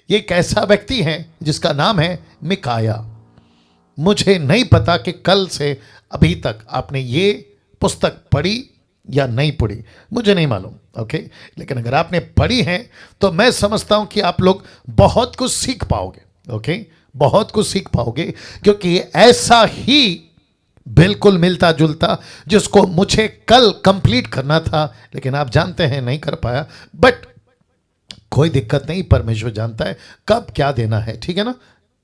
ये एक ऐसा व्यक्ति है जिसका नाम है मिकाया। मुझे नहीं पता कि कल से अभी तक आपने ये पुस्तक पढ़ी या नहीं पढ़ी, मुझे नहीं मालूम, ओके। लेकिन अगर आपने पढ़ी है तो मैं समझता हूं कि आप लोग बहुत कुछ सीख पाओगे, ओके, बहुत कुछ सीख पाओगे, क्योंकि ऐसा ही बिल्कुल मिलता जुलता जिसको मुझे कल कंप्लीट करना था, लेकिन आप जानते हैं नहीं कर पाया, बट कोई दिक्कत नहीं, परमेश्वर जानता है कब क्या देना है, ठीक है ना।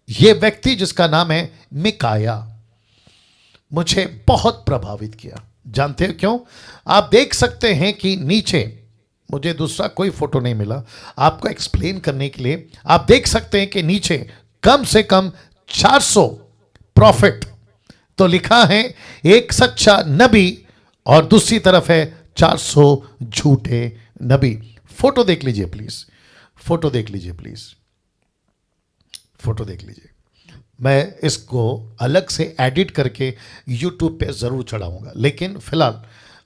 यह व्यक्ति जिसका नाम है मिकाया मुझे बहुत प्रभावित किया। जानते हो क्यों? आप देख सकते हैं कि नीचे, मुझे दूसरा कोई फोटो नहीं मिला आपको एक्सप्लेन करने के लिए, आप देख सकते हैं कि नीचे कम से कम 400 प्रॉफिट तो लिखा है, एक सच्चा नबी और दूसरी तरफ है 400 झूठे नबी। फोटो देख लीजिए प्लीज, फोटो देख लीजिए प्लीज, फोटो देख लीजिए। मैं इसको अलग से एडिट करके YouTube पे ज़रूर चढ़ाऊंगा, लेकिन फिलहाल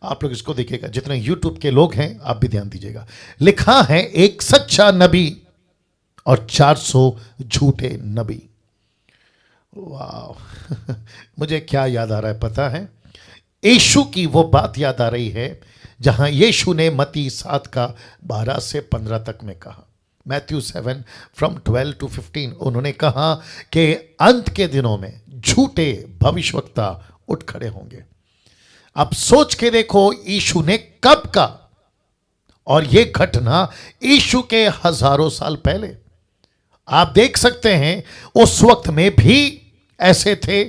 आप लोग इसको देखिएगा, जितने YouTube के लोग हैं आप भी ध्यान दीजिएगा। लिखा है एक सच्चा नबी और 400 झूठे नबी। वाह मुझे क्या याद आ रहा है पता है? यीशु की वो बात याद आ रही है जहां यीशु ने मत्ती 7 का 12 से 15 तक में कहा, मैथ्यू 7 from 12 to 15, उन्होंने कहा कि अंत के दिनों में झूठे भविष्यवक्ता उठ खड़े होंगे। अब सोच के देखो यीशु ने कब का, और यह घटना यीशु के हजारों साल पहले। आप देख सकते हैं उस वक्त में भी ऐसे थे,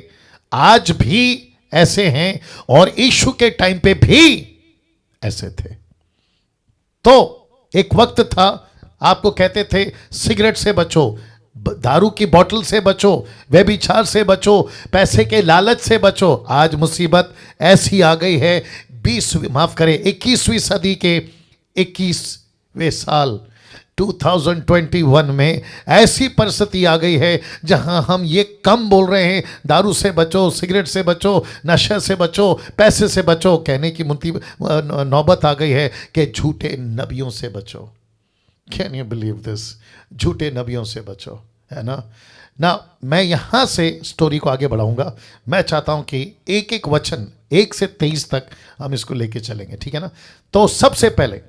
आज भी ऐसे हैं, और यीशु के टाइम पे भी ऐसे थे। तो एक वक्त था आपको कहते थे सिगरेट से बचो, दारू की बोतल से बचो, व्यभिचार से बचो, पैसे के लालच से बचो। आज मुसीबत ऐसी आ गई है 21वीं सदी के 21वें साल 2021 में ऐसी परिस्थिति आ गई है जहां हम ये कम बोल रहे हैं, दारू से बचो, सिगरेट से बचो, नशे से बचो, पैसे से बचो, कहने की नौबत आ गई है कि झूठे नबियों से बचो। Can you believe this? झूठे नबियों से बचो, है ना। मैं यहां से स्टोरी को आगे बढ़ाऊंगा। मैं चाहता हूं कि एक एक वचन 1 से 23 तक हम इसको लेके चलेंगे, ठीक है ना। तो सबसे पहले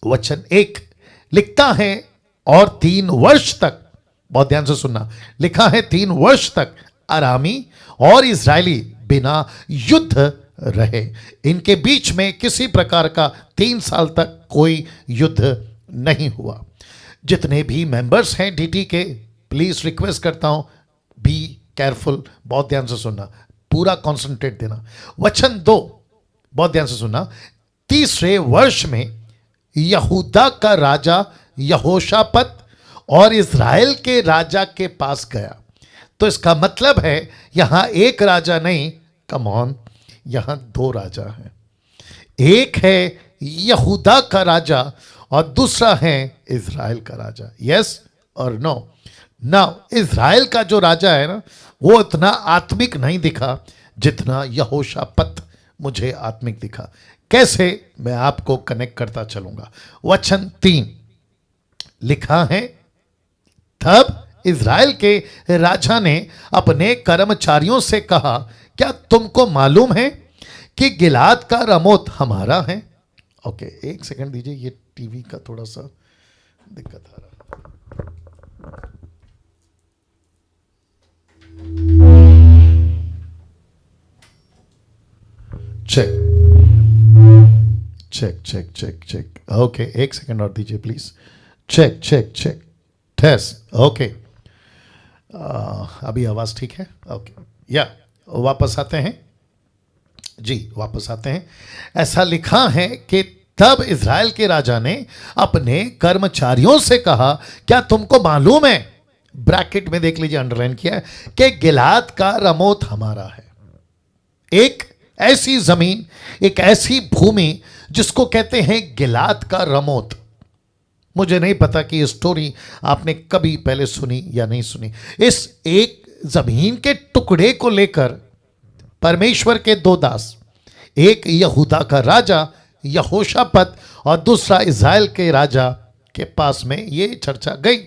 वचन 1 लिखता है, और 3 वर्ष तक, बहुत ध्यान से सुनना, लिखा है 3 वर्ष तक अरामी और इजरायली बिना युद्ध रहे। इनके बीच में किसी प्रकार का 3 साल तक कोई युद्ध नहीं हुआ। जितने भी मेंबर्स हैं डीटी के, प्लीज रिक्वेस्ट करता हूं, बी केयरफुल, बहुत ध्यान से सुनना, पूरा कॉन्सेंट्रेट देना। वचन 2 बहुत ध्यान से सुनना, 3रे वर्ष में यहूदा का राजा यहोशापत और इज़राइल के राजा के पास गया। तो इसका मतलब है यहां एक राजा नहीं, कम ऑन, यहां 2 राजा हैं। एक है यहूदा का राजा और दूसरा है इज़राइल का राजा। यस और नो? नाउ इज़राइल का जो राजा है ना, वो इतना आत्मिक नहीं दिखा जितना यहोशापत मुझे आत्मिक दिखा। कैसे? मैं आपको कनेक्ट करता चलूंगा। वचन 3 लिखा है, तब इज़राइल के राजा ने अपने कर्मचारियों से कहा, क्या तुमको मालूम है कि गिलाद का रमोत हमारा है? ओके, एक सेकंड दीजिए, ये टीवी का थोड़ा सा दिक्कत आ रहा है। Check check check check check, okay, एक सेकंड और दीजिए please. Check check check, test, okay. अभी आवाज ठीक है? ओके, या वापस आते हैं जी, वापस आते हैं। ऐसा लिखा है कि तब इज़राइल के राजा ने अपने कर्मचारियों से कहा, क्या तुमको मालूम है, ब्रैकेट में देख लीजिए, अंडरलाइन किया है, कि गिलाद का रमोत हमारा है। एक ऐसी जमीन, एक ऐसी भूमि जिसको कहते हैं गिलाद का रमोत। मुझे नहीं पता कि ये स्टोरी आपने कभी पहले सुनी या नहीं सुनी। इस एक जमीन के टुकड़े को लेकर परमेश्वर के 2 दास, एक यहूदा का राजा यहोशापत और दूसरा इज़राइल के राजा के पास में ये चर्चा गई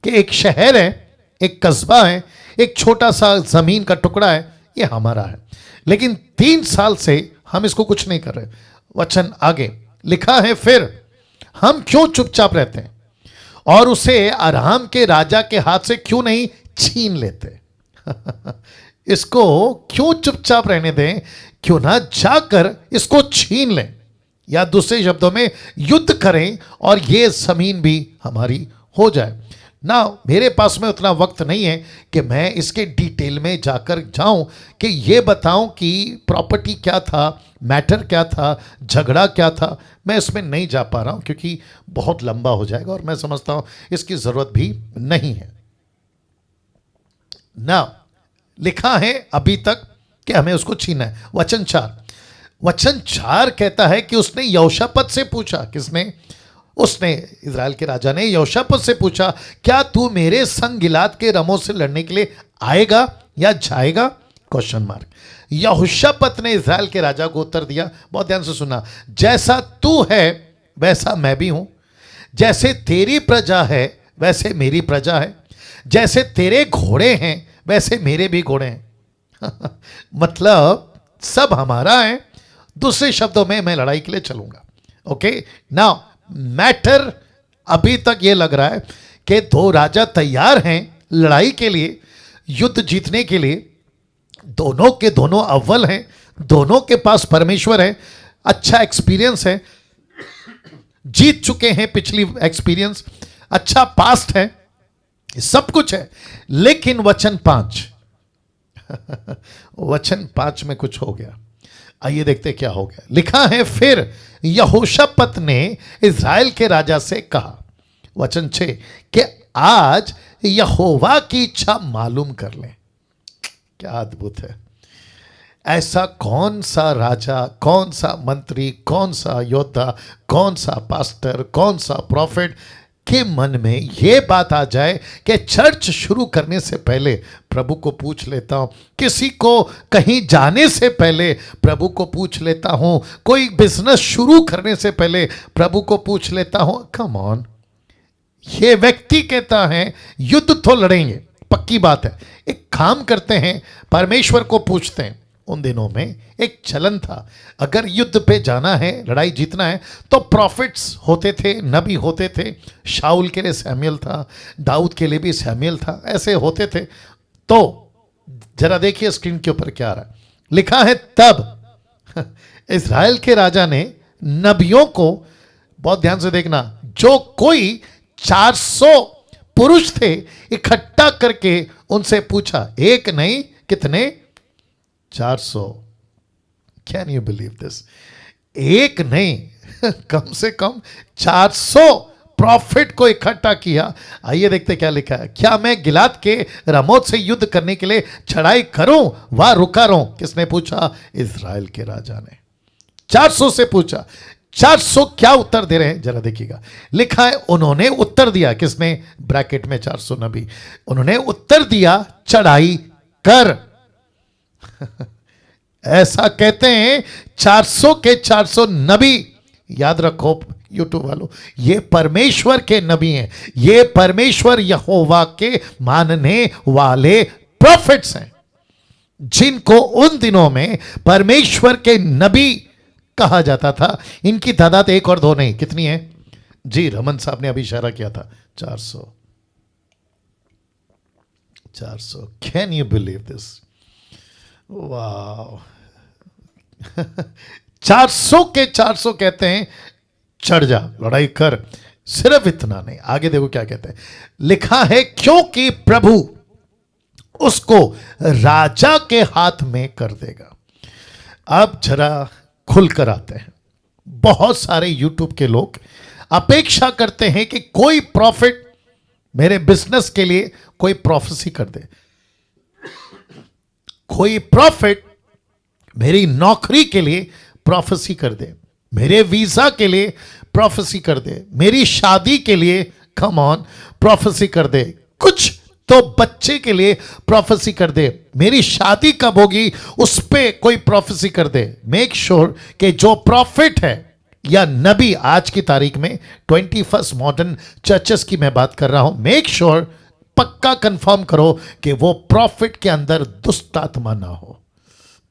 कि एक शहर है, एक कस्बा है, एक छोटा सा जमीन का टुकड़ा है, ये हमारा है, लेकिन 3 साल से हम इसको कुछ नहीं कर रहे। वचन आगे लिखा है, फिर हम क्यों चुपचाप रहते हैं और उसे अराम के राजा के हाथ से क्यों नहीं छीन लेते? इसको क्यों चुपचाप रहने दें, क्यों ना जाकर इसको छीन लें, या दूसरे शब्दों में युद्ध करें और ये जमीन भी हमारी हो जाए ना। मेरे पास में उतना वक्त नहीं है कि मैं इसके डिटेल में जाकर जाऊं कि ये बताऊं कि प्रॉपर्टी क्या था, मैटर क्या था, झगड़ा क्या था। मैं इसमें नहीं जा पा रहा हूं क्योंकि बहुत लंबा हो जाएगा और मैं समझता हूं इसकी जरूरत भी नहीं है ना। लिखा है अभी तक कि हमें उसको छीना है। वचन 4 कहता है कि उसने यहोशापत से पूछा। किसने? उसने, इज़राइल के राजा ने यहोशापत से पूछा, क्या तू मेरे संग गिलाद के रमों से लड़ने के लिए आएगा या जाएगा? Question mark. यहोशापत ने इज़राइल के राजा को उत्तर दिया, बहुत ध्यान से सुना, जैसा तू है वैसा मैं भी हूं, जैसे तेरी प्रजा है वैसे मेरी प्रजा है, जैसे तेरे घोड़े हैं वैसे मेरे भी घोड़े हैं। मतलब सब हमारा है। दूसरे शब्दों में मैं लड़ाई के लिए चलूंगा। ओके, नाउ मैटर अभी तक ये लग रहा है कि 2 राजा तैयार हैं लड़ाई के लिए, युद्ध जीतने के लिए। दोनों के दोनों अव्वल हैं, दोनों के पास परमेश्वर है, अच्छा एक्सपीरियंस है, जीत चुके हैं, पिछली एक्सपीरियंस, अच्छा पास्ट है, सब कुछ है। लेकिन वचन 5 में कुछ हो गया। आइए देखते क्या हो गया। लिखा है, फिर यहोशापत ने इज़राइल के राजा से कहा, वचन 6, कि आज यहोवा की इच्छा मालूम कर लें। क्या अद्भुत है! ऐसा कौन सा राजा, कौन सा मंत्री, कौन सा योद्धा, कौन सा पास्टर, कौन सा प्रॉफिट के मन में ये बात आ जाए कि चर्च शुरू करने से पहले प्रभु को पूछ लेता हूं, किसी को कहीं जाने से पहले प्रभु को पूछ लेता हूं, कोई बिजनेस शुरू करने से पहले प्रभु को पूछ लेता हूं। कम ऑन, ये व्यक्ति कहता है युद्ध तो लड़ेंगे, पक्की बात है। एक काम करते हैं, परमेश्वर को पूछते हैं। उन दिनों में एक चलन था, अगर युद्ध पे जाना है, लड़ाई जीतना है, तो प्रॉफिट्स होते थे, नबी होते थे। शाऊल के लिए सैमुएल था, दाऊद के लिए भी सैमुएल था, ऐसे होते थे। तो जरा देखिए स्क्रीन के ऊपर क्या आ रहा है। लिखा है, तब इज़राइल के राजा ने नबियों को, बहुत ध्यान से देखना, जो कोई 400 पुरुष थे, इकट्ठा करके उनसे पूछा। एक नहीं, कितने? 400। Can you believe this? एक नहीं, कम से कम 400 प्रॉफिट को इकट्ठा किया। आइए देखते क्या लिखा है। क्या मैं गिलाद के रमोत से युद्ध करने के लिए चढ़ाई करूं व रुका रहूं? किसने पूछा? इज़राइल के राजा ने 400 से पूछा। 400 क्या उत्तर दे रहे हैं जरा देखिएगा। लिखा है, उन्होंने उत्तर दिया। किसने? ब्रैकेट में 400 नबी। उन्होंने उत्तर दिया, चढ़ाई कर। ऐसा कहते हैं 400 के 400 नबी। याद रखो यूट्यूब वालों, ये परमेश्वर के नबी हैं, ये परमेश्वर यहोवा के मानने वाले प्रॉफिट्स हैं, जिनको उन दिनों में परमेश्वर के नबी कहा जाता था। इनकी तादाद 1 और 2 नहीं, कितनी है जी? रमन साहब ने अभी इशारा किया था, 400। Can you believe this? वाह! 400 के 400 कहते हैं चढ़ जा, लड़ाई कर। सिर्फ इतना नहीं, आगे देखो क्या कहते हैं। लिखा है, क्योंकि प्रभु उसको राजा के हाथ में कर देगा। अब जरा खुलकर आते हैं। बहुत सारे यूट्यूब के लोग अपेक्षा करते हैं कि कोई प्रॉफिट मेरे बिजनेस के लिए कोई प्रोफेसी कर दे, कोई प्रॉफिट मेरी नौकरी के लिए प्रोफेसी कर दे, मेरे वीजा के लिए प्रोफेसी कर दे, मेरी शादी के लिए कम ऑन प्रोफेसी कर दे, कुछ तो बच्चे के लिए प्रोफेसी कर दे, मेरी शादी कब होगी उस पे कोई प्रोफेसी कर दे। मेक श्योर कि जो प्रॉफिट है या नबी, आज की तारीख में 21st मॉडर्न चर्चेस की मैं बात कर रहा हूं, मेक श्योर, पक्का कंफर्म करो कि वो प्रॉफिट के अंदर दुष्ट आत्मा ना हो।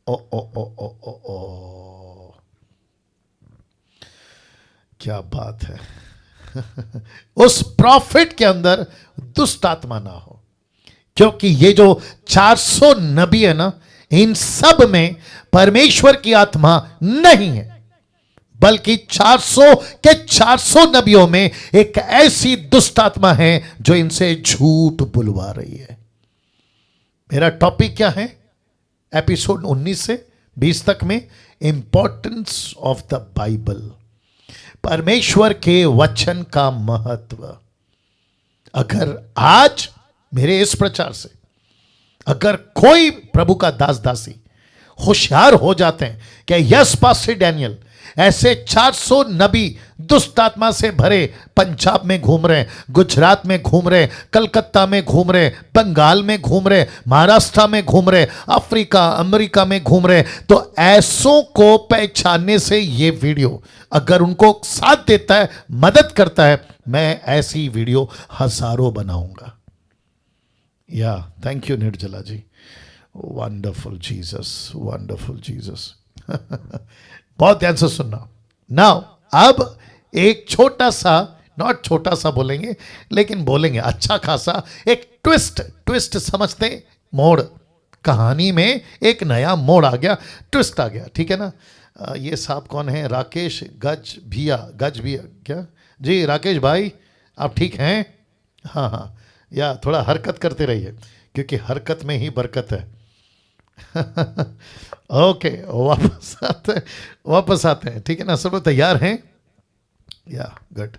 ओ ओ ओ ओ ओ ओ, क्या बात है। उस प्रॉफिट के अंदर दुष्ट आत्मा ना हो, क्योंकि ये जो 400 नबी है ना, इन सब में परमेश्वर की आत्मा नहीं है, बल्कि 400 के 400 नबियों में एक ऐसी दुष्ट आत्मा है जो इनसे झूठ बुलवा रही है। मेरा टॉपिक क्या है एपिसोड 19 से 20 तक में? इंपॉर्टेंस ऑफ द बाइबल, परमेश्वर के वचन का महत्व। अगर आज मेरे इस प्रचार से अगर कोई प्रभु का दास दासी होशियार हो जाते हैं कि यस पास्टर डैनियल, ऐसे 400 नबी दुष्ट आत्मा से भरे पंजाब में घूम रहे, गुजरात में घूम रहे, कलकत्ता में घूम रहे, बंगाल में घूम रहे, महाराष्ट्र में घूम रहे, अफ्रीका अमेरिका में घूम रहे, तो ऐसों को पहचानने से ये वीडियो अगर उनको साथ देता है, मदद करता है, मैं ऐसी वीडियो हजारों बनाऊंगा। या थैंक यू निर्जला जी, वंडरफुल जीसस, वंडरफुल जीसस। बहुत ध्यान से सुनना। नाउ अब एक छोटा सा, नॉट छोटा सा बोलेंगे, लेकिन बोलेंगे अच्छा खासा, एक ट्विस्ट समझते, मोड़, कहानी में एक नया मोड़ आ गया, ट्विस्ट आ गया, ठीक है ना। ये साहब कौन है? राकेश गज भैया क्या जी? राकेश भाई आप ठीक हैं? हाँ हाँ, या थोड़ा हरकत करते रहिए, क्योंकि हरकत में ही बरकत है। ओके, वापस आते हैं, ठीक है ना। सब लोग तैयार हैं? या गुड।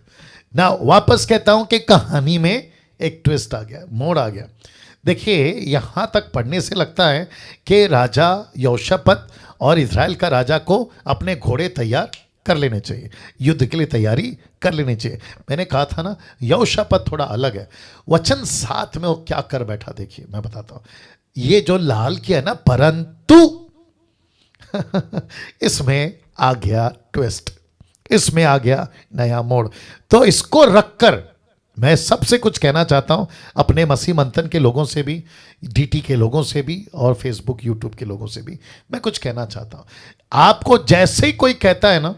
ना वापस कहता हूं कि कहानी में एक ट्विस्ट आ गया, मोड़ आ गया। देखिए, यहां तक पढ़ने से लगता है कि राजा यहोशापात और इज़राइल का राजा को अपने घोड़े तैयार कर लेने चाहिए, युद्ध के लिए तैयारी कर लेनी चाहिए। मैंने कहा था ना, यहोशापात थोड़ा अलग है। वचन 7 में वो क्या कर बैठा, देखिए मैं बताता हूं। ये जो लाल किया ना, परंतु इसमें आ गया ट्विस्ट, इसमें आ गया नया मोड़। तो इसको रखकर मैं सबसे कुछ कहना चाहता हूं, अपने मसीह मंथन के लोगों से भी, डीटी के लोगों से भी, और फेसबुक यूट्यूब के लोगों से भी मैं कुछ कहना चाहता हूं। आपको जैसे ही कोई कहता है ना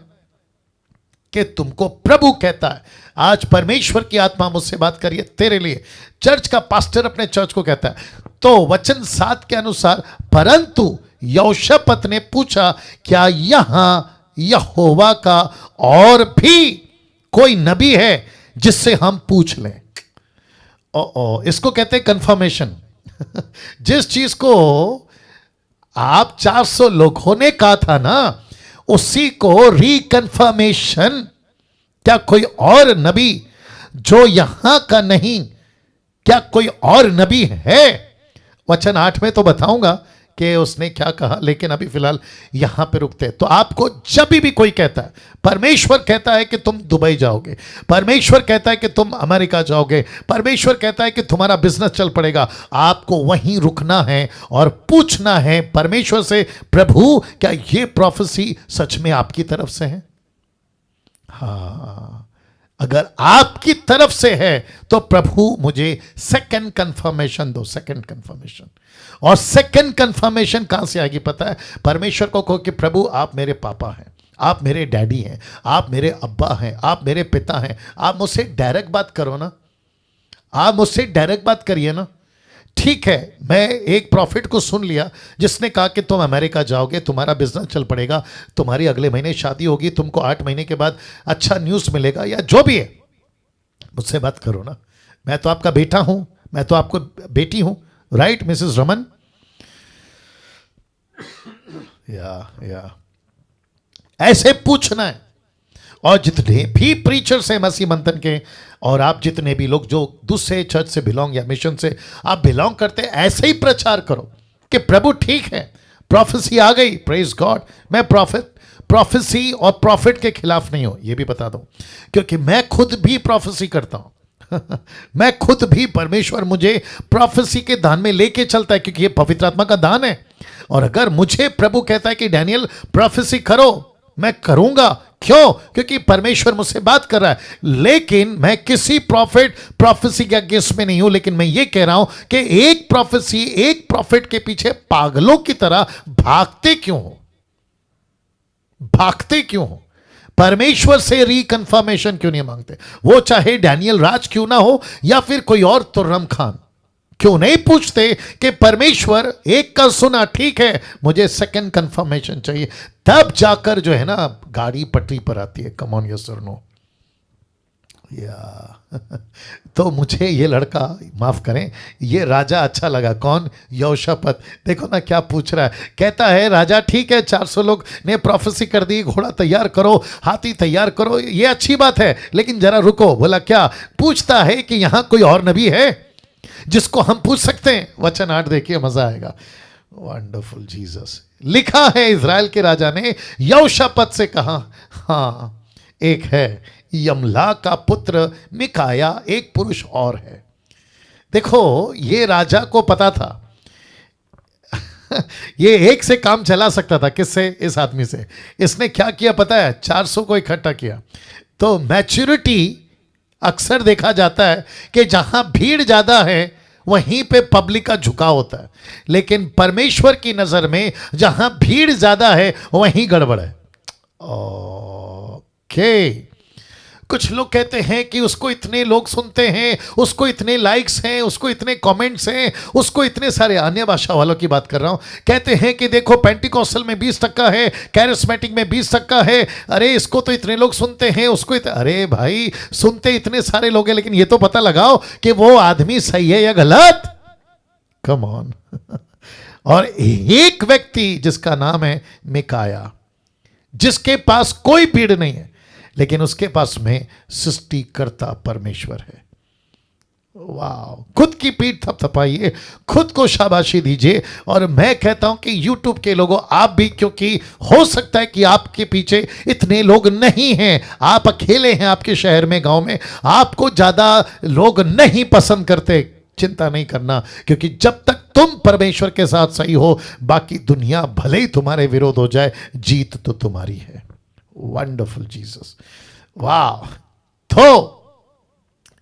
कि तुमको प्रभु कहता है, आज परमेश्वर की आत्मा मुझसे बात करिए तेरे लिए, चर्च का पास्टर अपने चर्च को कहता है, तो वचन 7 के अनुसार, परंतु यहोशापात ने पूछा, क्या यहां यहोवा का और भी कोई नबी है जिससे हम पूछ लें? इसको कहते हैं कंफर्मेशन। जिस चीज को आप 400 लोगों ने कहा था ना, उसी को रिकन्फर्मेशन। क्या कोई और नबी जो यहां का नहीं, क्या कोई और नबी है? वचन 8 में तो बताऊंगा कि उसने क्या कहा, लेकिन अभी फिलहाल यहां पे रुकते हैं। तो आपको जब भी कोई कहता है, परमेश्वर कहता है कि तुम दुबई जाओगे, परमेश्वर कहता है कि तुम अमेरिका जाओगे, परमेश्वर कहता है कि तुम्हारा बिजनेस चल पड़ेगा, आपको वहीं रुकना है और पूछना है परमेश्वर से, प्रभु क्या ये प्रोफेसी सच में आपकी तरफ से है? हाँ, अगर आपकी तरफ से है तो प्रभु मुझे सेकंड कंफर्मेशन दो, सेकंड कंफर्मेशन। और सेकंड कंफर्मेशन कहां से आएगी पता है? परमेश्वर को कहो कि प्रभु आप मेरे पापा हैं, आप मेरे डैडी हैं, आप मेरे अब्बा हैं, आप मेरे पिता हैं, आप मुझसे डायरेक्ट बात करो ना, आप मुझसे डायरेक्ट बात करिए ना। ठीक है, मैं एक प्रॉफिट को सुन लिया जिसने कहा कि तुम अमेरिका जाओगे, तुम्हारा बिजनेस चल पड़ेगा, तुम्हारी अगले महीने शादी होगी, तुमको 8 महीने के बाद अच्छा न्यूज़ मिलेगा, या जो भी है, मुझसे बात करो ना। मैं तो आपका बेटा हूं, मैं तो आपको बेटी हूं, राइट मिसेस रमन? या ऐसे पूछना है। और जितने भी प्रीचर्स हैं मसीह मंथन के, और आप जितने भी लोग जो दूसरे चर्च से बिलोंग या मिशन से आप बिलोंग करते हैं, ऐसे ही प्रचार करो कि प्रभु ठीक है, प्रोफेसी आ गई, प्रेज गॉड। मैं प्रोफेसी और प्रॉफिट के खिलाफ नहीं हूं, ये भी बता दूं, क्योंकि मैं खुद भी प्रोफेसी करता हूं। मैं खुद भी, परमेश्वर मुझे प्रोफेसी के दान में लेके चलता है, क्योंकि ये पवित्र आत्मा का दान है। और अगर मुझे प्रभु कहता है कि डैनियल प्रोफेसी करो, मैं करूंगा। क्यों? क्योंकि परमेश्वर मुझसे बात कर रहा है। लेकिन मैं किसी प्रोफेसी के अगेंस्ट में नहीं हूं, लेकिन मैं ये कह रहा हूं कि एक प्रोफेसी, एक प्रॉफिट के पीछे पागलों की तरह भागते क्यों हो? भागते क्यों हो? परमेश्वर से रिकंफर्मेशन क्यों नहीं मांगते? वो चाहे डैनियल राज क्यों ना हो या फिर कोई और तुर्रम खान, क्यों नहीं पूछते कि परमेश्वर एक का सुना, ठीक है, मुझे सेकंड कंफर्मेशन चाहिए। तब जाकर जो है ना गाड़ी पटरी पर आती है। कम ऑन, यस और नो। या तो मुझे ये लड़का, माफ करें, ये राजा अच्छा लगा। कौन? यहोशापात। देखो ना क्या पूछ रहा है। कहता है राजा ठीक है, 400 लोग ने प्रोफेसी कर दी, घोड़ा तैयार करो, हाथी तैयार करो, ये अच्छी बात है, लेकिन जरा रुको। बोला क्या? पूछता है कि यहां कोई और नबी है जिसको हम पूछ सकते हैं? वचन 8 देखिए, मजा आएगा। Wonderful Jesus. लिखा है इजराइल के राजा ने यहोशापात से कहा, हाँ एक है, यमला का पुत्र मिकाया, एक पुरुष और है। देखो ये राजा को पता था ये एक से काम चला सकता था। किससे? इस आदमी से। इसने क्या किया पता है? 400 को इकट्ठा किया। तो मैच्योरिटी अक्सर देखा जाता है कि जहां भीड़ ज्यादा है वहीं पे पब्लिक का झुकाव होता है, लेकिन परमेश्वर की नजर में जहां भीड़ ज्यादा है वहीं गड़बड़ है। ओके। कुछ लोग कहते हैं कि उसको इतने लोग सुनते हैं, उसको इतने लाइक्स हैं, उसको इतने कमेंट्स हैं, उसको इतने सारे, अन्य भाषा वालों की बात कर रहा हूं, कहते हैं कि देखो पेंटिकॉस्टल में 20% है, कैरिस्मेटिक में 20% है, अरे इसको तो इतने लोग सुनते हैं, उसको अरे भाई सुनते इतने सारे लोग हैं, लेकिन ये तो पता लगाओ कि वो आदमी सही है या गलत। Come on. और एक व्यक्ति जिसका नाम है मिकाया, जिसके पास कोई भीड़ नहीं है, लेकिन उसके पास में सृष्टिकर्ता परमेश्वर है। वाह! खुद की पीठ थपथपाइए, खुद को शाबाशी दीजिए। और मैं कहता हूं कि YouTube के लोगों, आप भी, क्योंकि हो सकता है कि आपके पीछे इतने लोग नहीं हैं, आप अकेले हैं आपके शहर में, गांव में, आपको ज्यादा लोग नहीं पसंद करते। चिंता नहीं करना, क्योंकि जब तक तुम परमेश्वर के साथ सही हो, बाकी दुनिया भले ही तुम्हारे विरोध हो जाए, जीत तो तुम्हारी है। Wonderful Jesus. वाह! तो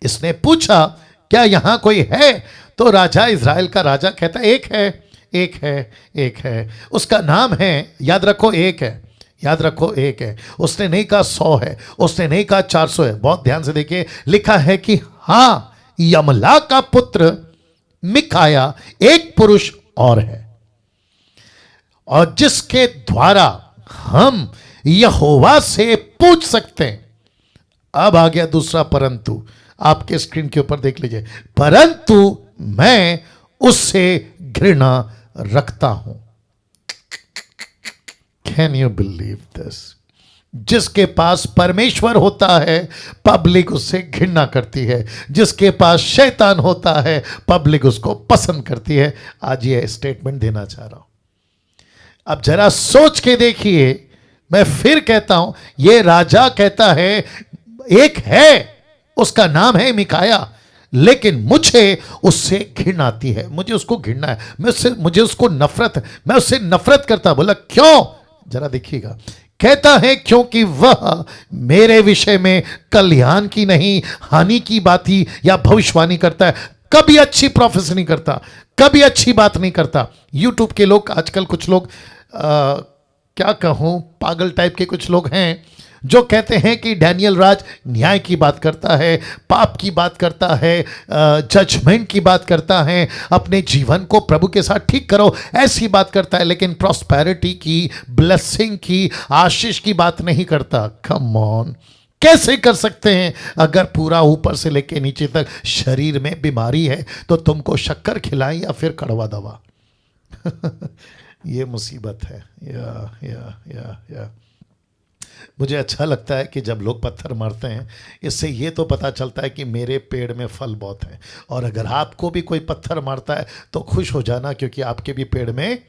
इसने पूछा क्या यहां कोई है? तो राजा, इजराइल का राजा कहता है एक है, एक है, एक है। उसका नाम है, याद रखो, एक है, याद रखो, एक है। उसने नहीं कहा 100 है, उसने नहीं कहा 400 है। बहुत ध्यान से देखिए, लिखा है कि हां, यमला का पुत्र मिकाया, एक पुरुष और है, और जिसके द्वारा हम यहोवा से पूछ सकते हैं। अब आ गया दूसरा परंतु, आपके स्क्रीन के ऊपर देख लीजिए। परंतु मैं उससे घृणा रखता हूं। Can you believe this? जिसके पास परमेश्वर होता है, पब्लिक उससे घृणा करती है। जिसके पास शैतान होता है, पब्लिक उसको पसंद करती है। आज ये स्टेटमेंट देना चाह रहा हूं। अब जरा सोच के देखिए, मैं फिर कहता हूं, ये राजा कहता है एक है, उसका नाम है मिकाया, लेकिन मुझे उससे घृणा आती है, मुझे उसको घृणा है, मुझे उसको नफरत है, मैं उससे नफरत करता। बोला क्यों? जरा देखिएगा। कहता है क्योंकि वह मेरे विषय में कल्याण की नहीं, हानि की बात ही या भविष्यवाणी करता है। कभी अच्छी प्रोफेसी नहीं करता, कभी अच्छी बात नहीं करता। यूट्यूब के लोग आजकल, कुछ लोग क्या कहूं, पागल टाइप के कुछ लोग हैं जो कहते हैं कि डैनियल राज न्याय की बात करता है, पाप की बात करता है, जजमेंट की बात करता है, अपने जीवन को प्रभु के साथ ठीक करो, ऐसी बात करता है, लेकिन प्रॉस्पेरिटी की, ब्लेसिंग की, आशीष की बात नहीं करता। कम ऑन, कैसे कर सकते हैं? अगर पूरा ऊपर से लेके नीचे तक शरीर में बीमारी है तो तुमको शक्कर खिलाएं या फिर कड़वा दवा? ये मुसीबत है। या मुझे अच्छा लगता है कि जब लोग पत्थर मारते हैं, इससे ये तो पता चलता है कि मेरे पेड़ में फल बहुत है। और अगर आपको भी कोई पत्थर मारता है तो खुश हो जाना, क्योंकि आपके भी पेड़ में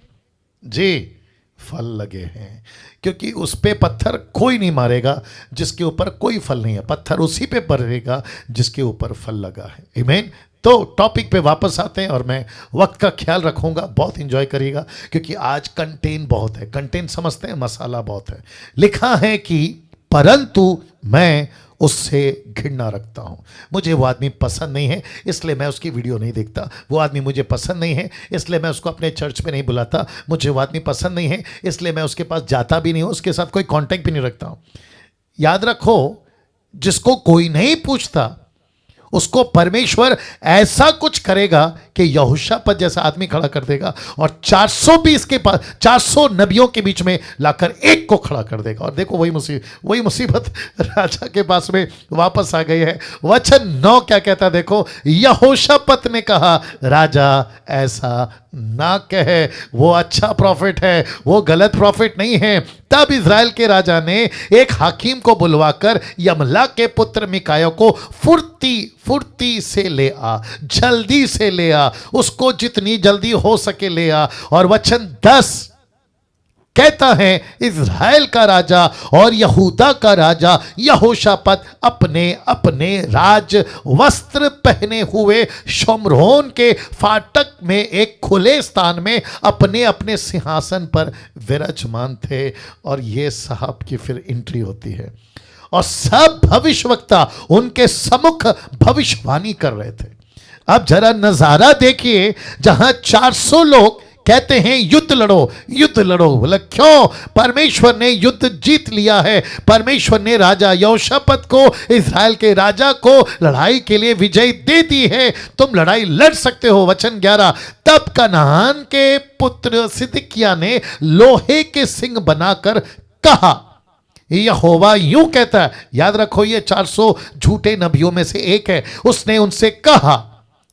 जी फल लगे हैं। क्योंकि उस पे पत्थर कोई नहीं मारेगा जिसके ऊपर कोई फल नहीं है, पत्थर उसी पे पड़ेगा जिसके ऊपर फल लगा है। आमीन। तो टॉपिक पे वापस आते हैं और मैं वक्त का ख्याल रखूंगा, बहुत इंजॉय करिएगा क्योंकि आज कंटेंट बहुत है। कंटेंट समझते हैं, मसाला बहुत है। लिखा है कि परंतु मैं उससे घृणा रखता हूं। मुझे वो आदमी पसंद नहीं है, इसलिए मैं उसकी वीडियो नहीं देखता। वो आदमी मुझे पसंद नहीं है, इसलिए मैं उसको अपने चर्च पे नहीं बुलाता। मुझे वो आदमी पसंद नहीं है, इसलिए मैं उसके पास जाता भी नहीं हूं, उसके साथ कोई कांटेक्ट भी नहीं रखता हूं। याद रखो, जिसको कोई नहीं पूछता उसको परमेश्वर ऐसा कुछ करेगा कि यहोशापात जैसा आदमी खड़ा कर देगा और 420 के पास 400 नबियों के बीच में लाकर एक को खड़ा कर देगा। और देखो वही मुसीबत राजा के पास में वापस आ गई है। वचन 9 क्या कहता है देखो, यहोशापात ने कहा राजा ऐसा ना कहे, वो अच्छा प्रॉफिट है, वो गलत प्रॉफिट नहीं है। तब इज़राइल के राजा ने एक हाकिम को बुलवाकर यमला के पुत्र मिकाया को फुर्ती से ले आ, जल्दी से ले आ, उसको जितनी जल्दी हो सके ले आ। और वचन 10 कहता है इज़राइल का राजा और यहूदा का राजा यहोशापात अपने अपने राज वस्त्र पहने हुए शोम्रोन के फाटक में एक खुले स्थान में अपने अपने सिंहासन पर विराजमान थे। और ये साहब की फिर एंट्री होती है और सब भविष्यवक्ता उनके सम्मुख भविष्यवाणी कर रहे थे। अब जरा नजारा देखिए, जहां 400 लोग कहते हैं युद्ध लड़ो युद्ध लड़ो। बोला क्यों? परमेश्वर ने युद्ध जीत लिया है। परमेश्वर ने राजा यहोशापात को, इज़राइल के राजा को लड़ाई के लिए विजय दे दी है, तुम लड़ाई लड़ सकते हो। वचन 11, तब कनान के पुत्र सिदकिय्याह ने लोहे के सिंह बनाकर कहा, यहोवा यूं कहता है। याद रखो, ये 400 झूठे नबियों में से एक है। उसने उनसे कहा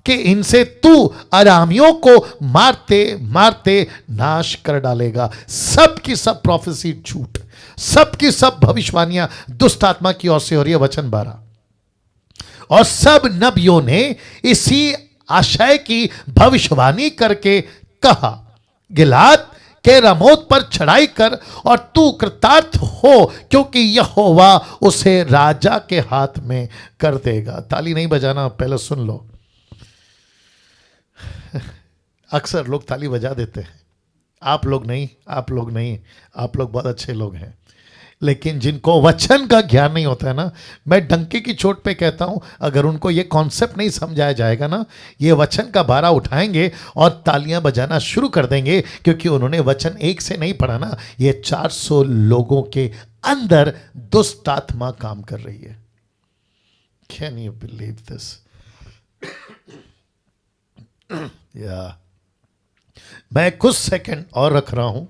कि इनसे तू अरामियों को मारते मारते नाश कर डालेगा। सब की सब प्रोफेसी झूठ, सब की सब भविष्यवाणियां दुष्ट आत्मा की ओर से हो रही है। वचन 12, और सब नबियों ने इसी आशय की भविष्यवाणी करके कहा, गिलाद के रमोत पर चढ़ाई कर और तू कृतार्थ हो, क्योंकि यहोवा उसे राजा के हाथ में कर देगा। ताली नहीं बजाना, पहले सुन लो। अक्सर लोग ताली बजा देते हैं, आप लोग नहीं, आप लोग नहीं, आप लोग बहुत अच्छे लोग हैं। लेकिन जिनको वचन का ज्ञान नहीं होता है ना, मैं डंके की चोट पे कहता हूं, अगर उनको ये कॉन्सेप्ट नहीं समझाया जाएगा ना, ये वचन का बारा उठाएंगे और तालियां बजाना शुरू कर देंगे, क्योंकि उन्होंने वचन एक से नहीं पढ़ा ना। ये 400 लोगों के अंदर दुष्ट आत्मा काम कर रही है। Can you believe this? या मैं कुछ सेकंड और रख रहा हूं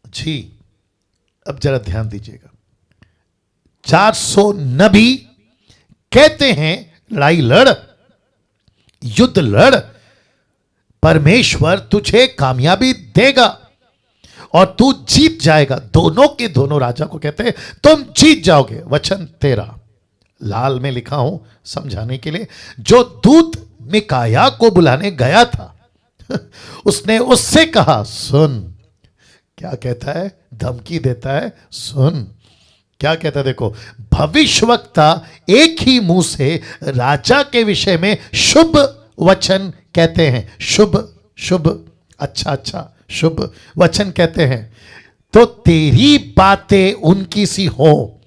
जी। अब जरा ध्यान दीजिएगा, 400 नबी कहते हैं लड़ाई लड़, युद्ध लड़, परमेश्वर तुझे कामयाबी देगा और तू जीत जाएगा। दोनों के दोनों राजा को कहते हैं तुम जीत जाओगे। वचन 13 लाल में लिखा हूं समझाने के लिए। जो दूत मिकाया को बुलाने गया था उसने उससे कहा, सुन। क्या कहता है? धमकी देता है। सुन क्या कहता है, देखो, भविष्यवक्ता एक ही मुंह से राजा के विषय में शुभ वचन कहते हैं। शुभ शुभ, अच्छा अच्छा, शुभ वचन कहते हैं। तो तेरी बातें उनकी सी हो,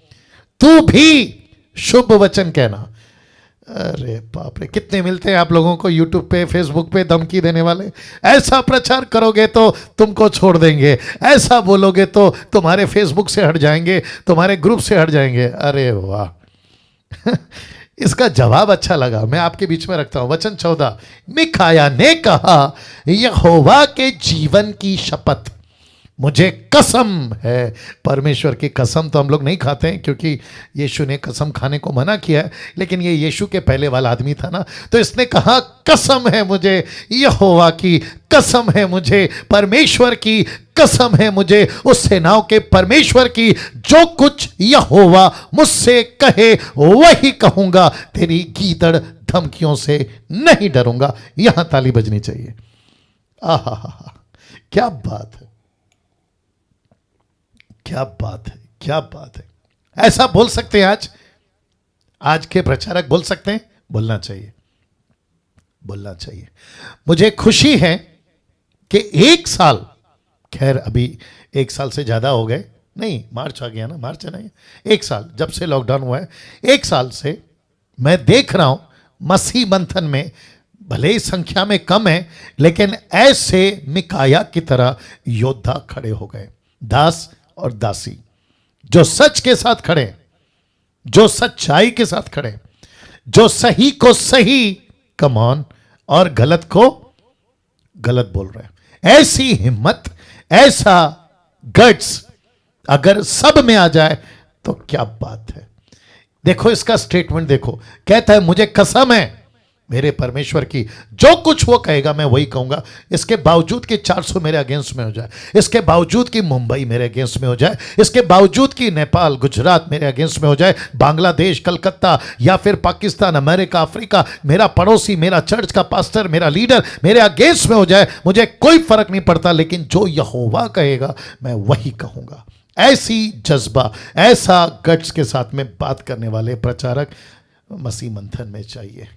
तू भी शुभ वचन कहना। अरे बाप रे, कितने मिलते हैं आप लोगों को यूट्यूब पे, फेसबुक पे धमकी देने वाले। ऐसा प्रचार करोगे तो तुमको छोड़ देंगे, ऐसा बोलोगे तो तुम्हारे फेसबुक से हट जाएंगे, तुम्हारे ग्रुप से हट जाएंगे। अरे वाह इसका जवाब अच्छा लगा, मैं आपके बीच में रखता हूं। वचन 14, मिकाया ने कहा, यहोवा के जीवन की शपथ, मुझे कसम है। परमेश्वर की कसम तो हम लोग नहीं खाते हैं, क्योंकि यीशु ने कसम खाने को मना किया है, लेकिन ये यीशु के पहले वाला आदमी था ना, तो इसने कहा कसम है मुझे, यहोवा की कसम है मुझे, परमेश्वर की कसम है मुझे, उस सेनाओं के परमेश्वर की, जो कुछ यहोवा मुझसे कहे वही कहूंगा, तेरी गीदड़ धमकियों से नहीं डरूंगा। यहां ताली बजनी चाहिए। आहा, क्या बात है, क्या बात है, क्या बात है। ऐसा बोल सकते हैं आज, आज के प्रचारक बोल सकते हैं? बोलना चाहिए, बोलना चाहिए। मुझे खुशी है कि 1 साल, खैर अभी 1 साल से ज़्यादा हो गए, नहीं मार्च आ गया ना, मार्च है नहीं, 1 साल जब से लॉकडाउन हुआ है, 1 साल से मैं देख रहा हूं मसीह मंथन में भले ही संख्या में कम है, लेकिन ऐसे मिकाया की तरह योद्धा खड़े हो गए, दास और दासी, जो सच के साथ खड़े, जो सच्चाई के साथ खड़े, जो सही को सही कम ऑन और गलत को गलत बोल रहे हैं। ऐसी हिम्मत, ऐसा गट्स अगर सब में आ जाए तो क्या बात है। देखो इसका स्टेटमेंट देखो, कहता है मुझे कसम है मेरे परमेश्वर की, जो कुछ वो कहेगा मैं वही कहूंगा। इसके बावजूद कि 400 मेरे अगेंस्ट में हो जाए, इसके बावजूद कि मुंबई मेरे अगेंस्ट में हो जाए, इसके बावजूद कि नेपाल गुजरात मेरे अगेंस्ट में हो जाए, बांग्लादेश कलकत्ता या फिर पाकिस्तान अमेरिका अफ्रीका, मेरा पड़ोसी, मेरा चर्च का पास्टर, मेरा लीडर मेरे अगेंस्ट में हो जाए, मुझे कोई फर्क नहीं पड़ता, लेकिन जो यहोवा कहेगा मैं वही कहूंगा। ऐसी जज्बा, ऐसा गट्स के साथ में बात करने वाले प्रचारक मसीह मंथन में चाहिए,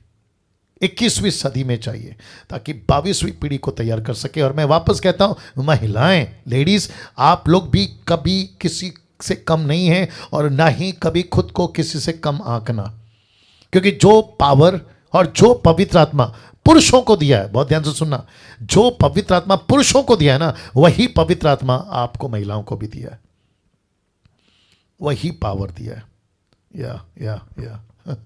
21वीं सदी में चाहिए, ताकि 22वीं पीढ़ी को तैयार कर सके। और मैं वापस कहता हूं, महिलाएं, लेडीज, आप लोग भी कभी किसी से कम नहीं हैं और ना ही कभी खुद को किसी से कम आंकना, क्योंकि जो पावर और जो पवित्र आत्मा पुरुषों को दिया है, बहुत ध्यान से सुनना, जो पवित्र आत्मा पुरुषों को दिया है ना, वही पवित्र आत्मा आपको महिलाओं को भी दिया है, वही पावर दिया है। या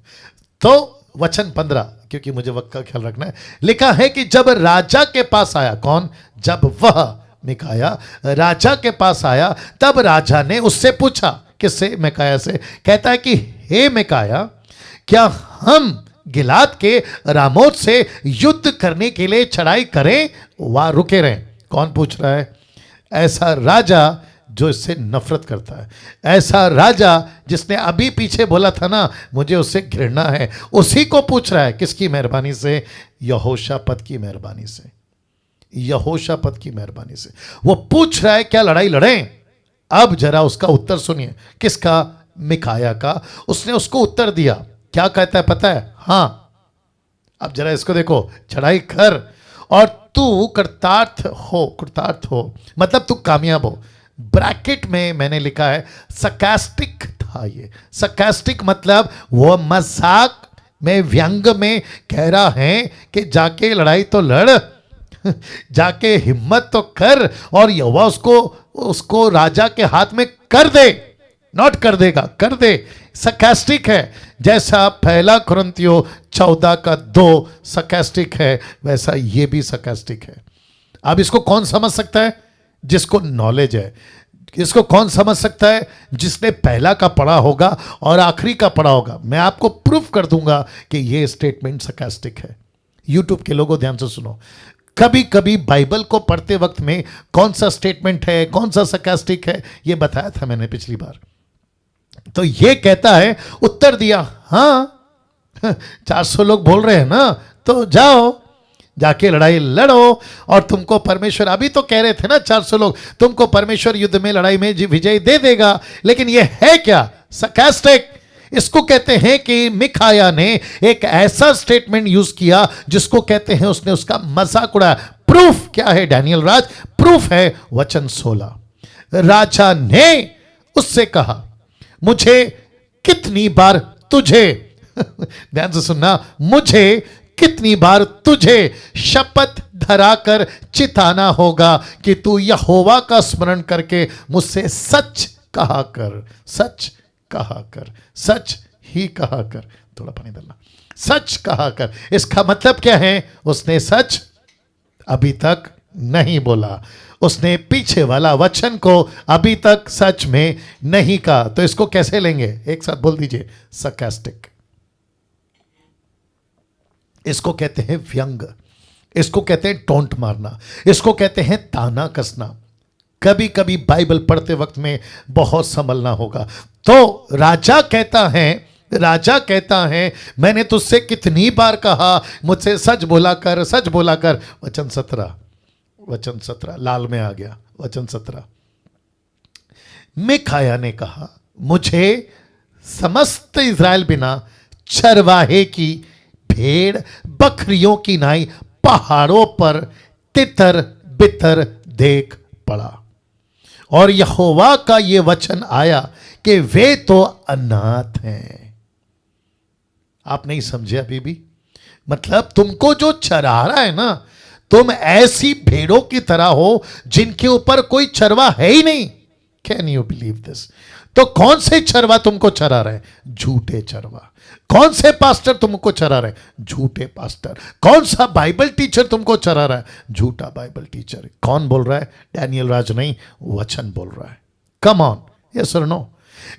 तो वचन 15, क्योंकि मुझे वक्त का ख्याल रखना है, लिखा है कि जब राजा के पास आया, कौन? जब वह मिकाया राजा के पास आया, तब राजा ने उससे पूछा, किससे? मिकाया से। कहता है कि हे मिकाया, क्या हम गिलाद के रामोत से युद्ध करने के लिए चढ़ाई करें वा रुके रहें? कौन पूछ रहा है? ऐसा राजा जो इससे नफरत करता है, ऐसा राजा जिसने अभी पीछे बोला था ना मुझे उससे घृणा है, उसी को पूछ रहा है। किसकी मेहरबानी से? यहोशापत की मेहरबानी से, यहोशापत की मेहरबानी से वो पूछ रहा है क्या लड़ाई लड़ें? अब जरा उसका उत्तर सुनिए। किसका? मिकाया का। उसने उसको उत्तर दिया, क्या कहता है पता है? हाँ, अब जरा इसको देखो, चढ़ाई कर और तू कृतार्थ हो, मतलब तू कामयाब हो। ब्रैकेट में मैंने लिखा है सरकास्टिक था ये। सरकास्टिक मतलब वो मजाक में, व्यंग में कह रहा है कि जाके लड़ाई तो लड़, जाके हिम्मत तो कर, और यहोवा उसको राजा के हाथ में कर दे, नॉट कर देगा, कर दे। सरकास्टिक है, जैसा पहला कुरिन्थियों 14:2 सरकास्टिक है, वैसा ये भी सरकास्टिक है। अब इसको कौन समझ सकता है? जिसको नॉलेज है। इसको कौन समझ सकता है? जिसने पहला का पढ़ा होगा और आखिरी का पढ़ा होगा। मैं आपको प्रूफ कर दूंगा कि ये स्टेटमेंट सरकास्टिक है। यूट्यूब के लोगों ध्यान से सुनो, कभी कभी बाइबल को पढ़ते वक्त में कौन सा स्टेटमेंट है, कौन सा सरकास्टिक है, ये बताया था मैंने पिछली बार। तो ये कहता है, उत्तर दिया, हाँ 400 लोग बोल रहे हैं ना, तो जाओ, जाके लड़ाई लड़ो, और तुमको परमेश्वर, अभी तो कह रहे थे ना 400 लोग, तुमको परमेश्वर युद्ध में, लड़ाई में विजय दे देगा। लेकिन ये है क्या? सरकास्टिक। इसको कहते हैं कि मिकाया ने एक ऐसा स्टेटमेंट यूज किया जिसको कहते हैं उसने उसका मजाक उड़ाया। प्रूफ क्या है डैनियल राज? प्रूफ है वचन 16। राजा ने उससे कहा, मुझे कितनी बार तुझे ध्यान से सुनना, मुझे कितनी बार तुझे शपथ धराकर चिताना होगा कि तू यहोवा का स्मरण करके मुझसे सच कहा कर, सच कहा कर, सच ही कहा कर। थोड़ा पानी डालना। सच कहा कर, इसका मतलब क्या है? उसने सच अभी तक नहीं बोला, उसने पीछे वाला वचन को अभी तक सच में नहीं कहा। तो इसको कैसे लेंगे? एक साथ बोल दीजिए, सरकास्टिक। इसको कहते हैं व्यंग, इसको कहते हैं टोंट मारना, इसको कहते हैं ताना कसना। कभी कभी बाइबल पढ़ते वक्त में बहुत संभलना होगा। तो राजा कहता है मैंने तुझसे कितनी बार कहा मुझसे सच बोला कर, सच बोला कर। वचन 17 लाल में आ गया। वचन 17, मिकाया ने कहा, मुझे समस्त इज़राइल बिना चरवाहे की भेड़ बकरियों की नाई पहाड़ों पर तितर बितर देख पड़ा। और यहोवा का ये वचन आया कि वे तो अनाथ हैं। आप नहीं समझे अभी भी? मतलब तुमको जो चरा रहा है ना, तुम ऐसी भेड़ों की तरह हो जिनके ऊपर कोई चरवा है ही नहीं। Can you believe this? तो कौन से चरवा तुमको चरा रहे? झूठे चरवा। कौन से पास्टर तुमको चरा रहे? झूठे पास्टर। कौन सा बाइबल टीचर तुमको चरा रहा है? झूठा बाइबल टीचर। कौन बोल रहा है? डैनियल राज नहीं, वचन बोल रहा है। कम ऑन, यस और नो?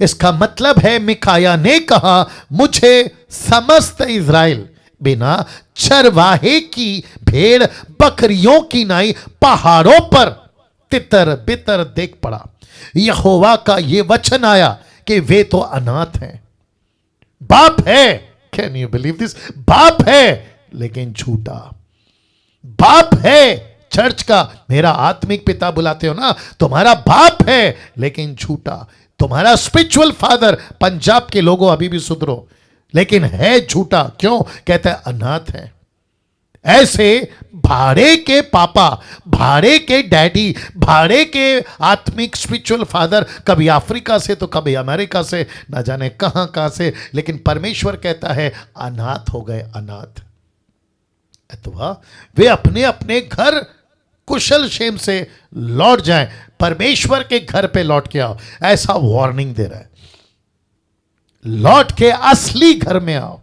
इसका मतलब है मिकाया ने कहा, मुझे समस्त इज़राइल बिना चरवाहे की भेड़ बकरियों की नाई पहाड़ों पर तितर बितर देख पड़ा। यहोवा का यह वचन आया कि वे तो अनाथ हैं। बाप है, कैन यू बिलीव दिस? बाप है लेकिन झूठा। बाप है चर्च का, मेरा आत्मिक पिता बुलाते हो ना, तुम्हारा बाप है लेकिन झूठा। तुम्हारा स्पिरिचुअल फादर, पंजाब के लोगों अभी भी सुधरो, लेकिन है झूठा। क्यों? कहते हैं अनाथ है। ऐसे भाड़े के पापा, भाड़े के डैडी, भाड़े के आत्मिक स्पिरिचुअल फादर, कभी अफ्रीका से तो कभी अमेरिका से, ना जाने कहां कहां से, लेकिन परमेश्वर कहता है अनाथ हो गए, अनाथ। अथवा वे अपने अपने घर कुशल क्षेम से लौट जाएं, परमेश्वर के घर पे लौट के आओ, ऐसा वार्निंग दे रहा है। लौट के असली घर में आओ,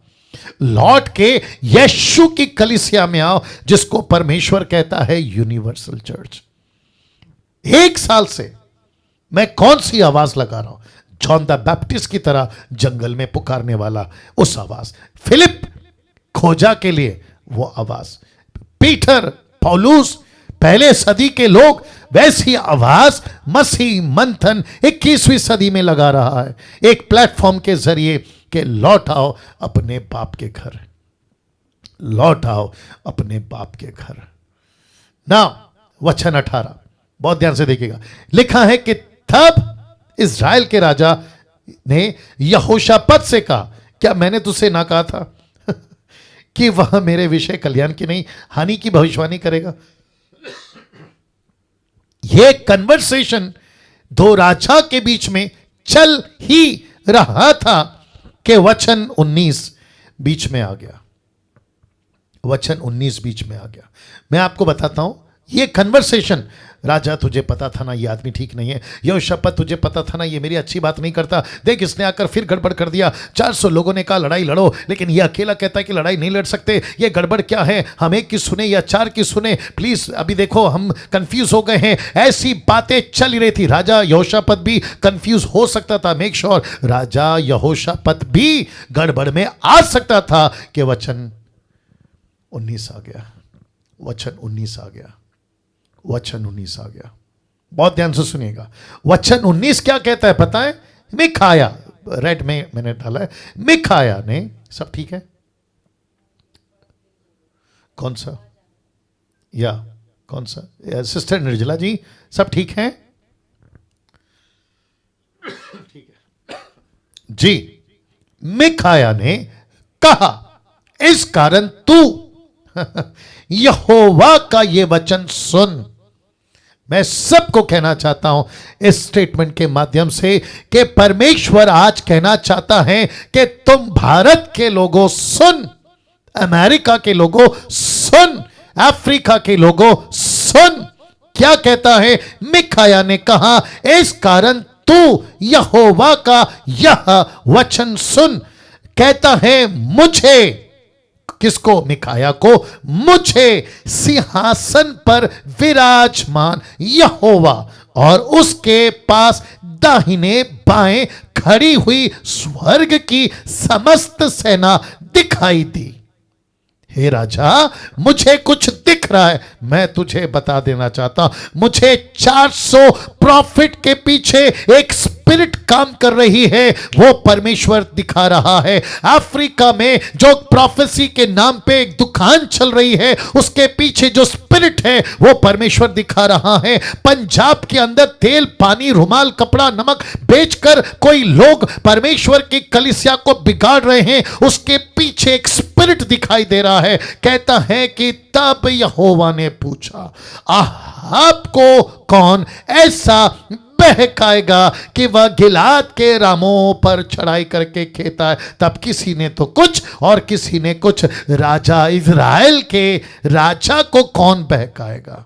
लौट के यीशु की कलीसिया में आओ, जिसको परमेश्वर कहता है यूनिवर्सल चर्च। 1 साल से मैं कौन सी आवाज लगा रहा हूं? जॉन द बैप्टिस्ट की तरह जंगल में पुकारने वाला उस आवाज, फिलिप खोजा के लिए वो आवाज, पीटर, पौलुस, पहले सदी के लोग, वैसी आवाज मसीह मंथन 21वीं सदी में लगा रहा है, एक प्लेटफॉर्म के जरिए कि लौट आओ अपने बाप के घर, लौट आओ अपने बाप के घर। ना वचन 18 बहुत ध्यान से देखिएगा, लिखा है कि तब इज़राइल के राजा ने यहोशापत से कहा, क्या मैंने तुझसे ना कहा था कि वह मेरे विषय कल्याण की नहीं हानि की भविष्यवाणी करेगा? यह कन्वर्सेशन 2 राजा के बीच में चल ही रहा था कि वचन 19 बीच में आ गया। वचन 19 बीच में आ गया। मैं आपको बताता हूं, यह कन्वर्सेशन, राजा तुझे पता था ना ये आदमी ठीक नहीं है, यहोशापत तुझे पता था ना ये मेरी अच्छी बात नहीं करता, देख इसने आकर फिर गड़बड़ कर दिया, 400 लोगों ने कहा लड़ाई लड़ो, लेकिन ये अकेला कहता है कि लड़ाई नहीं लड़ सकते, ये गड़बड़ क्या है, हम 1 की सुने या 4 की सुने, प्लीज अभी देखो हम कंफ्यूज हो गए हैं। ऐसी बातें चल ही रही थी। राजा यहोशापत भी कंफ्यूज हो सकता था। मेक श्योर राजा यहोशापत भी गड़बड़ में आ सकता था कि वचन 19 आ गया, वचन 19 आ गया, वचन 19 आ गया। बहुत ध्यान से सुनिएगा। वचन 19 क्या कहता है पता है? मिकाया, रेड में मैंने डाला है, मिकाया ने, सब ठीक है? कौन सा? या कौन सा? सिस्टर निर्जला जी, सब ठीक है? ठीक है जी। मिकाया ने कहा, इस कारण तू यहोवा का ये वचन सुन। मैं सबको कहना चाहता हूं इस स्टेटमेंट के माध्यम से कि परमेश्वर आज कहना चाहता है कि तुम भारत के लोगों सुन, अमेरिका के लोगों सुन, अफ्रीका के लोगों सुन। क्या कहता है? मिकाया ने कहा, इस कारण तू यहोवा का यह वचन सुन। कहता है मुझे, किसको? मिकाया को, मुझे सिंहासन पर विराजमान यहोवा और उसके पास दाहिने बाएं खड़ी हुई स्वर्ग की समस्त सेना दिखाई दी। हे राजा, मुझे कुछ दिख दिख रहा है, मैं तुझे बता देना चाहता हूं, मुझे 400 प्रॉफिट के पीछे एक स्पिरिट काम कर रही है, वो परमेश्वर दिखा रहा है। अफ्रीका में जो प्रोफेसी के नाम पे एक दुकान चल रही है, उसके पीछे जो स्पिरिट है वो परमेश्वर दिखा रहा है। पंजाब के अंदर तेल, पानी, रुमाल, कपड़ा, नमक बेचकर कोई लोग परमेश्वर की कलीसिया को बिगाड़ रहे हैं, उसके पीछे एक स्पिरिट दिखाई दे रहा है। कहता है कि तब यहोवा ने पूछा, अहाब को कौन ऐसा बहकाएगा कि वह गिलाद के रामों पर चढ़ाई करके खेता है। तब किसी ने तो कुछ और किसी ने कुछ, राजा इज़राइल के राजा को कौन बहकाएगा?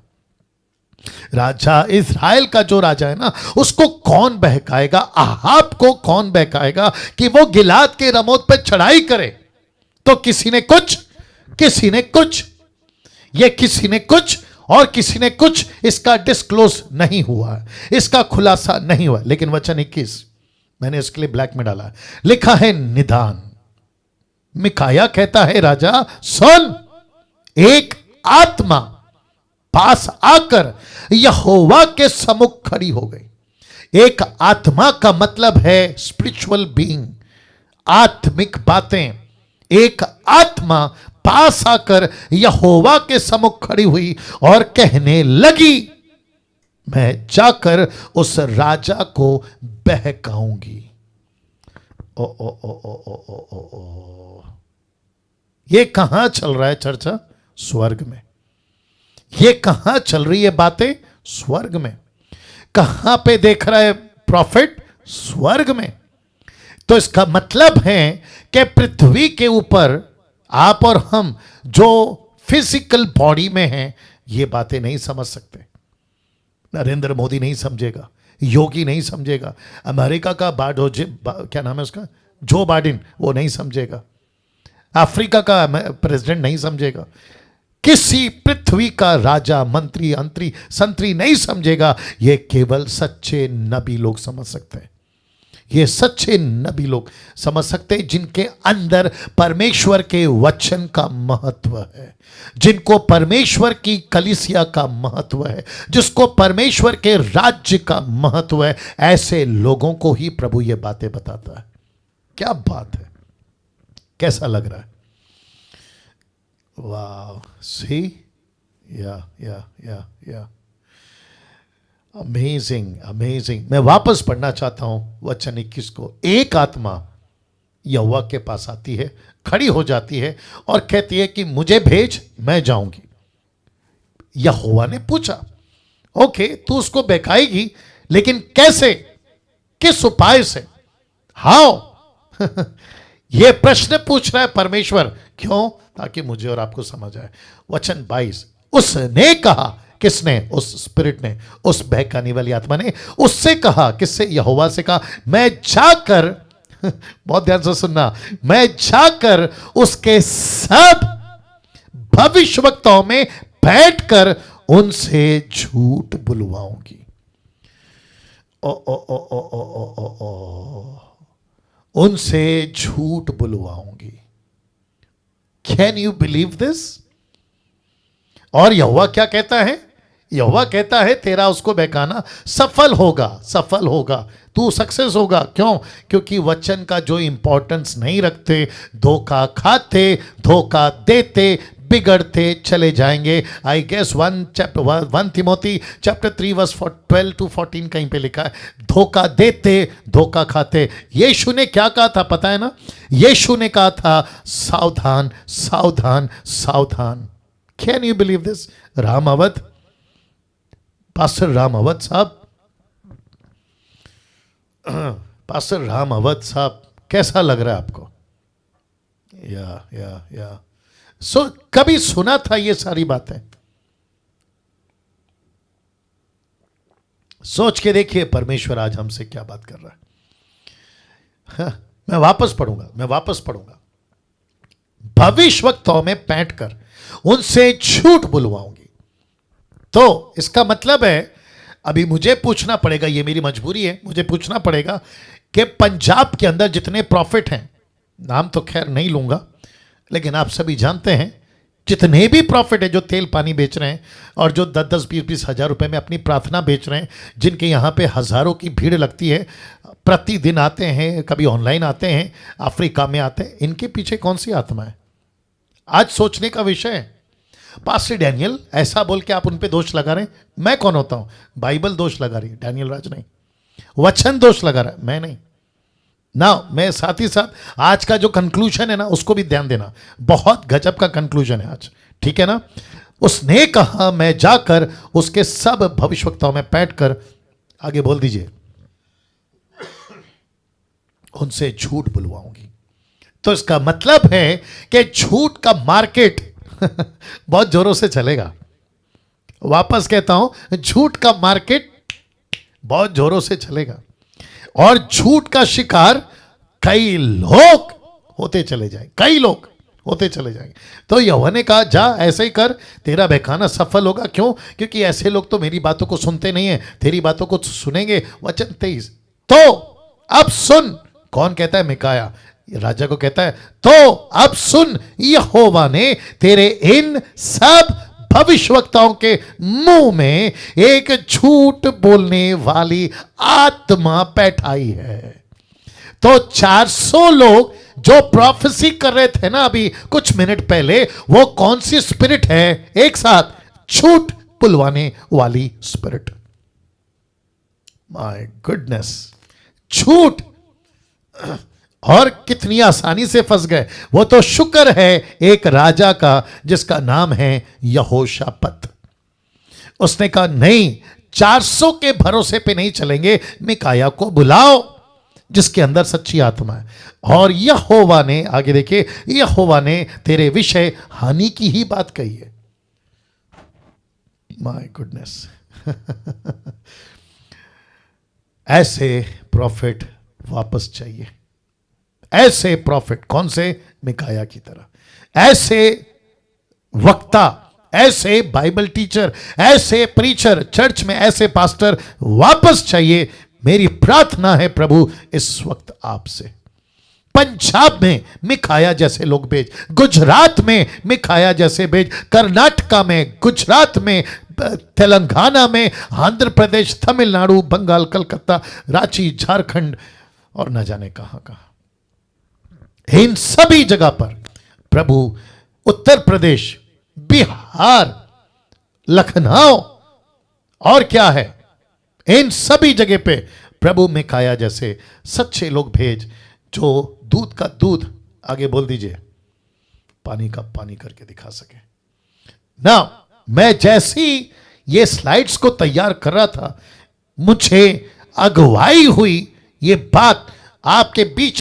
राजा इज़राइल का जो राजा है ना, उसको कौन बहकाएगा? अहाब को कौन बहकाएगा कि वो गिलाद के रामों पर चढ़ाई करे? तो किसी ने कुछ, किसी ने कुछ, ये किसी ने कुछ और किसी ने कुछ, इसका डिस्क्लोज नहीं हुआ है, इसका खुलासा नहीं हुआ। लेकिन वचन 21 मैंने इसके लिए ब्लैक में डाला है, लिखा है निदान। मिकाया कहता है, राजा सुन, एक आत्मा पास आकर यहोवा के सम्मुख खड़ी हो गई। एक आत्मा का मतलब है स्पिरिचुअल बीइंग, आत्मिक बातें। एक आत्मा पास आकर यहोवा के सम्मुख खड़ी हुई और कहने लगी, मैं जाकर उस राजा को बहकाऊंगी। ओ ओ ओ ओ ओ ओ ओ ओ, ये कहां चल रहा है चर्चा? स्वर्ग में। ये कहां चल रही है बातें? स्वर्ग में। कहां पे देख रहा है प्रॉफिट? स्वर्ग में। तो इसका मतलब है कि पृथ्वी के ऊपर आप और हम जो फिजिकल बॉडी में हैं, ये बातें नहीं समझ सकते। नरेंद्र मोदी नहीं समझेगा, योगी नहीं समझेगा, अमेरिका का क्या नाम है उसका, जो बाइडेन, वो नहीं समझेगा, अफ्रीका का प्रेसिडेंट नहीं समझेगा, किसी पृथ्वी का राजा, मंत्री, अंतरी, संतरी नहीं समझेगा। ये केवल सच्चे नबी लोग समझ सकते हैं। ये सच्चे नबी लोग समझ सकते हैं, जिनके अंदर परमेश्वर के वचन का महत्व है, जिनको परमेश्वर की कलीसिया का महत्व है, जिसको परमेश्वर के राज्य का महत्व है। ऐसे लोगों को ही प्रभु ये बातें बताता है। क्या बात है, कैसा लग रहा है? वाह, सी, या अमेजिंग, अमेजिंग। मैं वापस पढ़ना चाहता हूं वचन 21 को। एक आत्मा यहोवा के पास आती है, खड़ी हो जाती है और कहती है कि मुझे भेज, मैं जाऊंगी। यहोवा ने पूछा, ओके, तू उसको बहकाएगी, लेकिन कैसे, किस उपाय से, हाउ? यह प्रश्न पूछ रहा है परमेश्वर। क्यों? ताकि मुझे और आपको समझ आए। वचन 22, उसने कहा, किसने? उस स्पिरिट ने, उस बहकाने वाली आत्मा ने उससे कहा। किससे? यहोवा से कहा, मैं जाकर बहुत ध्यान से सुनना, मैं जाकर उसके सब भविष्यवक्ताओं में बैठकर उनसे झूठ बुलवाऊंगी। ओ ओ ओ ओ ओ ओ ओ ओ, उनसे झूठ बुलवाऊंगी। Can you believe this? और यहोवा क्या कहता है? यहोवा कहता है तेरा उसको बहकाना सफल होगा, सफल होगा, तू सक्सेस होगा। क्यों? क्योंकि वचन का जो इंपॉर्टेंस नहीं रखते, धोखा खाते, धोखा देते, बिगड़ते चले जाएंगे। I guess 1 Timothy chapter 3 verse 12 to 14 कहीं पे लिखा है, धोखा देते, धोखा खाते। यीशु ने क्या कहा था पता है ना? यीशु ने कहा था सावधान, सावधान, सावधान। Can you believe this? Ram Awadh, pastor Ram Awadh साहब, पास्टर राम अवध साहब, कैसा लग रहा है आपको? या कभी सुना था ये सारी बातें? सोच के देखिए परमेश्वर आज हमसे क्या बात कर रहा है। हाँ, मैं वापस पढ़ूंगा। भविष्यवक्ताओं में बैठकर उनसे झूठ बुलवाऊंगी। तो इसका मतलब है, अभी मुझे पूछना पड़ेगा, ये मेरी मजबूरी है, मुझे पूछना पड़ेगा कि पंजाब के अंदर जितने प्रॉफिट हैं, नाम तो खैर नहीं लूंगा, लेकिन आप सभी जानते हैं जितने भी प्रॉफिट है जो तेल पानी बेच रहे हैं और जो 10-10 20-20 हजार रुपए में अपनी प्रार्थना बेच रहे हैं, जिनके यहाँ पे हजारों की भीड़ लगती है, प्रतिदिन आते हैं, कभी ऑनलाइन आते हैं, अफ्रीका में आते हैं, इनके पीछे कौन सी आत्मा है? आज सोचने का विषय है। पास्टर डैनियल ऐसा बोल के आप उन पे दोष लगा रहे हैं। मैं कौन होता हूं? बाइबल दोष लगा रही है, डैनियल राज नहीं। वचन दोष लगा रहा है, मैं नहीं ना। मैं साथ ही साथ आज का जो कंक्लूजन है ना, उसको भी ध्यान देना, बहुत गजब का कंक्लूजन है आज, ठीक है ना। उसने कहा मैं जाकर उसके सब भविष्यवक्ताओं में बैठकर, आगे बोल दीजिए, उनसे झूठ बुलवाऊंगी। तो इसका मतलब है कि झूठ का मार्केट बहुत जोरों से चलेगा। वापस कहता हूं, झूठ का मार्केट बहुत जोरों से चलेगा और झूठ का शिकार कई लोग होते चले जाएंगे, कई लोग होते चले जाएंगे। तो यहोवा ने कहा जा ऐसे ही कर, तेरा बहकाना सफल होगा। क्यों? क्योंकि ऐसे लोग तो मेरी बातों को सुनते नहीं है, तेरी बातों को सुनेंगे। वचन 23, तो अब सुन। कौन कहता है? मिकाया राजा को कहता है, तो अब सुन, यहोवा ने तेरे इन सब भविष्यवक्ताओं के मुंह में एक झूठ बोलने वाली आत्मा बैठाई है। तो 400 लोग जो प्रोफेसी कर रहे थे ना अभी कुछ मिनट पहले, वो कौन सी स्पिरिट है? एक साथ, झूठ बुलवाने वाली स्पिरिट। माय गुडनेस, झूठ। और कितनी आसानी से फंस गए। वो तो शुक्र है एक राजा का जिसका नाम है यहोशापत। उसने कहा नहीं, 400 के भरोसे पे नहीं चलेंगे, मिकाया को बुलाओ जिसके अंदर सच्ची आत्मा है। और यहोवा ने, आगे देखिए, यहोवा ने तेरे विषय हानि की ही बात कही है। माय गुडनेस ऐसे प्रॉफिट वापस चाहिए। ऐसे प्रॉफिट, कौन से? मिकाया की तरह। ऐसे वक्ता, ऐसे बाइबल टीचर, ऐसे प्रीचर, चर्च में ऐसे पास्टर वापस चाहिए। मेरी प्रार्थना है प्रभु इस वक्त आपसे। पंजाब में मिकाया जैसे लोग भेज, गुजरात में मिकाया जैसे भेज, कर्नाटका में, गुजरात में, तेलंगाना में, आंध्र प्रदेश, तमिलनाडु, बंगाल, कलकत्ता, रांची, झारखंड और न जाने कहां कहां। इन सभी जगह पर प्रभु, उत्तर प्रदेश, बिहार, लखनऊ और क्या है, इन सभी जगह पे प्रभु मिकाया जैसे सच्चे लोग भेज, जो दूध का दूध, आगे बोल दीजिए, पानी का पानी करके दिखा सके ना। मैं जैसी ये स्लाइड्स को तैयार कर रहा था, मुझे अगुवाई हुई ये बात आपके बीच